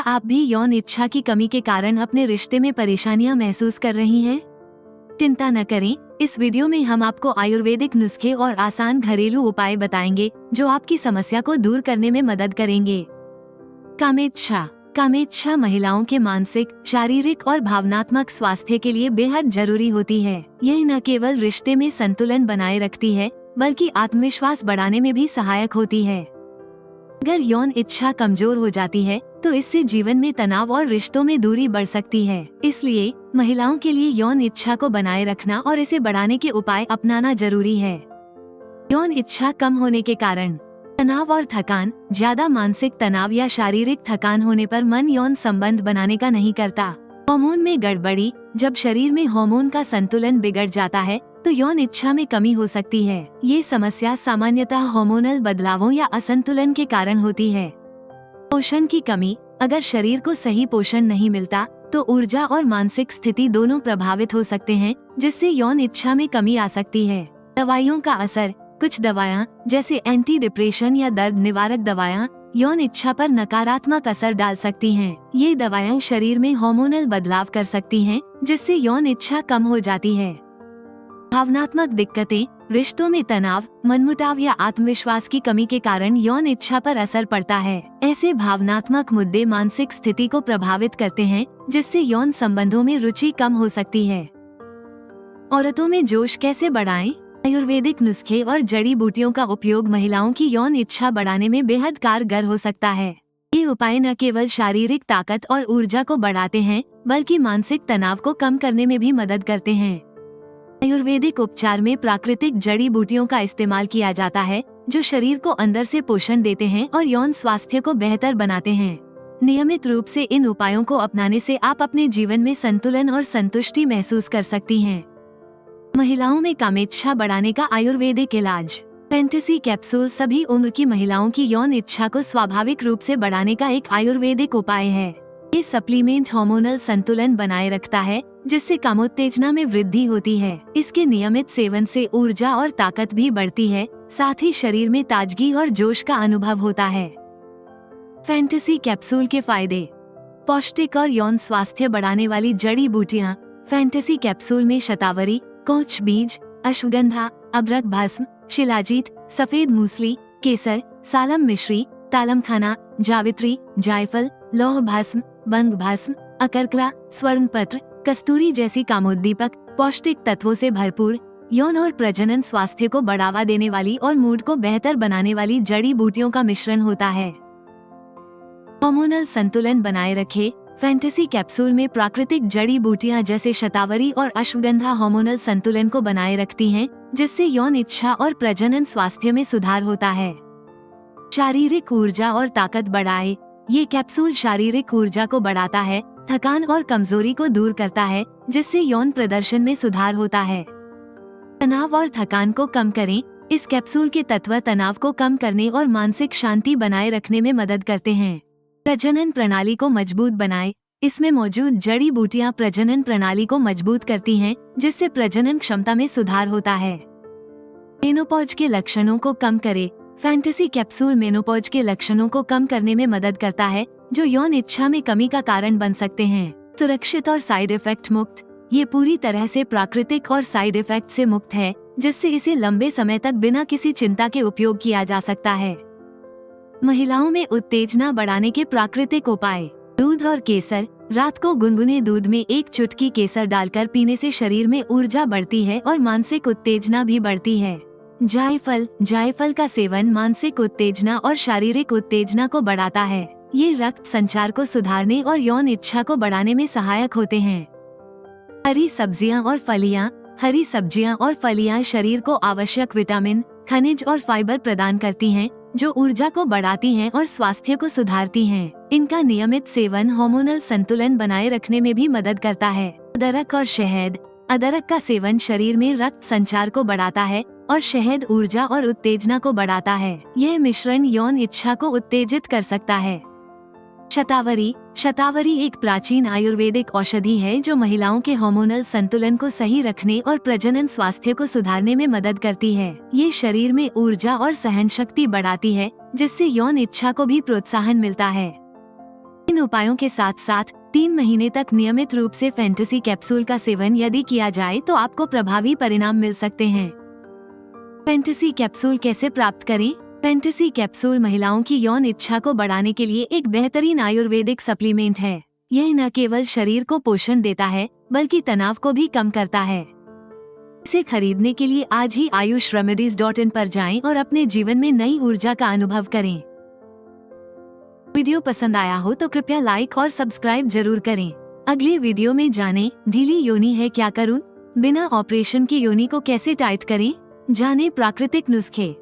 आप भी यौन इच्छा की कमी के कारण अपने रिश्ते में परेशानियां महसूस कर रही हैं? चिंता न करें, इस वीडियो में हम आपको आयुर्वेदिक नुस्खे और आसान घरेलू उपाय बताएंगे जो आपकी समस्या को दूर करने में मदद करेंगे। कामेच्छा। कामेच्छा महिलाओं के मानसिक, शारीरिक और भावनात्मक स्वास्थ्य के लिए बेहद जरूरी होती है। यह न केवल रिश्ते में संतुलन बनाए रखती है, बल्कि आत्मविश्वास बढ़ाने में भी सहायक होती है। अगर यौन इच्छा कमजोर हो जाती है, तो इससे जीवन में तनाव और रिश्तों में दूरी बढ़ सकती है। इसलिए महिलाओं के लिए यौन इच्छा को बनाए रखना और इसे बढ़ाने के उपाय अपनाना जरूरी है। यौन इच्छा कम होने के कारण तनाव और थकान। ज्यादा मानसिक तनाव या शारीरिक थकान होने पर मन यौन संबंध बनाने का नहीं करता। हार्मोन में गड़बड़ी। जब शरीर में हार्मोन का संतुलन बिगड़ जाता है, तो यौन इच्छा में कमी हो सकती है। ये समस्या सामान्यतः हार्मोनल बदलावों या असंतुलन के कारण होती है। पोषण की कमी। अगर शरीर को सही पोषण नहीं मिलता, तो ऊर्जा और मानसिक स्थिति दोनों प्रभावित हो सकते हैं, जिससे यौन इच्छा में कमी आ सकती है। दवाइयों का असर। कुछ दवाएं, जैसे एंटी डिप्रेशन या दर्द निवारक दवाएं, यौन इच्छा पर नकारात्मक असर डाल सकती हैं। ये दवाएं शरीर में हार्मोनल बदलाव कर सकती हैं, जिससे यौन इच्छा कम हो जाती है। भावनात्मक दिक्कतें। रिश्तों में तनाव, मनमुटाव या आत्मविश्वास की कमी के कारण यौन इच्छा पर असर पड़ता है। ऐसे भावनात्मक मुद्दे मानसिक स्थिति को प्रभावित करते हैं, जिससे यौन संबंधों में रुचि कम हो सकती है। औरतों में जोश कैसे बढ़ाएं? आयुर्वेदिक नुस्खे और जड़ी बूटियों का उपयोग महिलाओं की यौन इच्छा बढ़ाने में बेहद कारगर हो सकता है। ये उपाय न केवल शारीरिक ताकत और ऊर्जा को बढ़ाते हैं, बल्कि मानसिक तनाव को कम करने में भी मदद करते हैं। आयुर्वेदिक उपचार में प्राकृतिक जड़ी बूटियों का इस्तेमाल किया जाता है, जो शरीर को अंदर से पोषण देते हैं और यौन स्वास्थ्य को बेहतर बनाते हैं। नियमित रूप से इन उपायों को अपनाने से आप अपने जीवन में संतुलन और संतुष्टि महसूस कर सकती हैं। महिलाओं में कामेच्छा बढ़ाने का आयुर्वेदिक इलाज। फैंटेसी कैप्सूल सभी उम्र की महिलाओं की यौन इच्छा को स्वाभाविक रूप से बढ़ाने का एक आयुर्वेदिक उपाय है। ये सप्लीमेंट हार्मोनल संतुलन बनाए रखता है, जिससे कामोत्तेजना में वृद्धि होती है। इसके नियमित सेवन से ऊर्जा और ताकत भी बढ़ती है, साथ ही शरीर में ताजगी और जोश का अनुभव होता है। फैंटेसी कैप्सूल के फायदे। पौष्टिक और यौन स्वास्थ्य बढ़ाने वाली जड़ी बूटियाँ। फैंटेसी कैप्सूल में शतावरी, कौच बीज, अश्वगंधा, अबरक भस्म, शिलाजीत, सफेद मूसली, केसर, सालम मिश्री, तालम खाना, जावित्री, जायफल, लौह भस्म, बंग भस्म, अकरकरा, स्वर्णपत्र, कस्तूरी जैसी कामोद्दीपक, पौष्टिक तत्वों से भरपूर, यौन और प्रजनन स्वास्थ्य को बढ़ावा देने वाली और मूड को बेहतर बनाने वाली जड़ी बूटियों का मिश्रण होता है। हार्मोनल संतुलन बनाए रखे। फैंटेसी कैप्सूल में प्राकृतिक जड़ी बूटियां जैसे शतावरी और अश्वगंधा हार्मोनल संतुलन को बनाए रखती हैं, जिससे यौन इच्छा और प्रजनन स्वास्थ्य में सुधार होता है। शारीरिक ऊर्जा और ताकत बढ़ाए। ये कैप्सूल शारीरिक ऊर्जा को बढ़ाता है, थकान और कमजोरी को दूर करता है, जिससे यौन प्रदर्शन में सुधार होता है। तनाव और थकान को कम करें। इस कैप्सूल के तत्व तनाव को कम करने और मानसिक शांति बनाए रखने में मदद करते हैं। प्रजनन प्रणाली को मजबूत बनाए। इसमें मौजूद जड़ी बूटियां प्रजनन प्रणाली को मजबूत करती हैं, जिससे प्रजनन क्षमता में सुधार होता है। मेनोपॉज के लक्षणों को कम करे। फैंटेसी कैप्सूल मेनोपॉज के लक्षणों को कम करने में मदद करता है, जो यौन इच्छा में कमी का कारण बन सकते हैं। सुरक्षित और साइड इफेक्ट मुक्त। ये पूरी तरह से प्राकृतिक और साइड इफेक्ट से मुक्त है, जिससे इसे लंबे समय तक बिना किसी चिंता के उपयोग किया जा सकता है। महिलाओं में उत्तेजना बढ़ाने के प्राकृतिक उपाय। दूध और केसर। रात को गुनगुने दूध में एक चुटकी केसर डालकर पीने से शरीर में ऊर्जा बढ़ती है और मानसिक उत्तेजना भी बढ़ती है। जायफल। जायफल का सेवन मानसिक उत्तेजना और शारीरिक उत्तेजना को बढ़ाता है। ये रक्त संचार को सुधारने और यौन इच्छा को बढ़ाने में सहायक होते हैं। हरी सब्जियां और फलियां। हरी सब्जियां और फलियां शरीर को आवश्यक विटामिन, खनिज और फाइबर प्रदान करती हैं, जो ऊर्जा को बढ़ाती हैं और स्वास्थ्य को सुधारती हैं। इनका नियमित सेवन हार्मोनल संतुलन बनाए रखने में भी मदद करता है। अदरक और शहद। अदरक का सेवन शरीर में रक्त संचार को बढ़ाता है और शहद ऊर्जा और उत्तेजना को बढ़ाता है। यह मिश्रण यौन इच्छा को उत्तेजित कर सकता है। शतावरी। शतावरी एक प्राचीन आयुर्वेदिक औषधि है, जो महिलाओं के हार्मोनल संतुलन को सही रखने और प्रजनन स्वास्थ्य को सुधारने में मदद करती है। ये शरीर में ऊर्जा और सहन शक्ति बढ़ाती है, जिससे यौन इच्छा को भी प्रोत्साहन मिलता है। इन उपायों के साथ साथ 3 महीने तक नियमित रूप से फैंटेसी कैप्सूल का सेवन यदि किया जाए तो आपको प्रभावी परिणाम मिल सकते हैं। फैंटेसी कैप्सूल कैसे प्राप्त करें? फैंटेसी कैप्सूल महिलाओं की यौन इच्छा को बढ़ाने के लिए एक बेहतरीन आयुर्वेदिक सप्लीमेंट है। यह न केवल शरीर को पोषण देता है बल्कि तनाव को भी कम करता है। इसे खरीदने के लिए आज ही ayushremedies.in पर जाएं और अपने जीवन में नई ऊर्जा का अनुभव करें। वीडियो पसंद आया हो तो कृपया लाइक और सब्सक्राइब जरूर करें। अगले वीडियो में जानें, ढीली योनि है क्या करूं? बिना ऑपरेशन की योनि को कैसे टाइट करें? जानें प्राकृतिक नुस्खे।